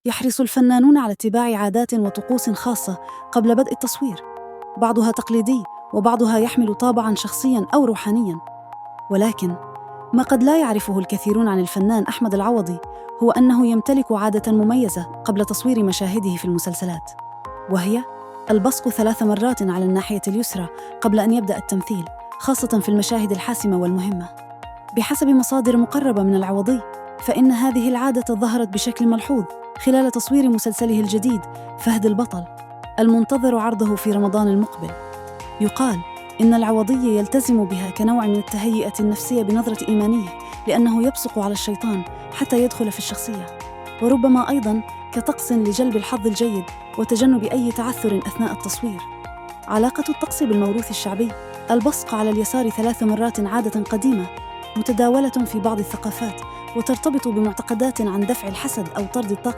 يحرص الفنانون على اتباع عادات وطقوس خاصة قبل بدء التصوير، بعضها تقليدي وبعضها يحمل طابعاً شخصياً أو روحانياً. ولكن ما قد لا يعرفه الكثيرون عن الفنان أحمد العوضي هو أنه يمتلك عادة مميزة قبل تصوير مشاهده في المسلسلات، وهي البصق 3 مرات على الناحية اليسرى قبل أن يبدأ التمثيل، خاصة في المشاهد الحاسمة والمهمة. بحسب مصادر مقربة من العوضي، فإن هذه العادة ظهرت بشكل ملحوظ خلال تصوير مسلسله الجديد فهد البطل، المنتظر عرضه في رمضان المقبل. يقال إن العوضي يلتزم بها كنوع من التهيئة النفسية بنظرة إيمانية، لأنه يبصق على الشيطان حتى يدخل في الشخصية، وربما أيضاً كطقس لجلب الحظ الجيد وتجنب أي تعثر أثناء التصوير. علاقة الطقس بالموروث الشعبي: البصق على اليسار 3 مرات عادة قديمة متداولة في بعض الثقافات، وترتبط بمعتقدات عن دفع الحسد أو طرد الطاقة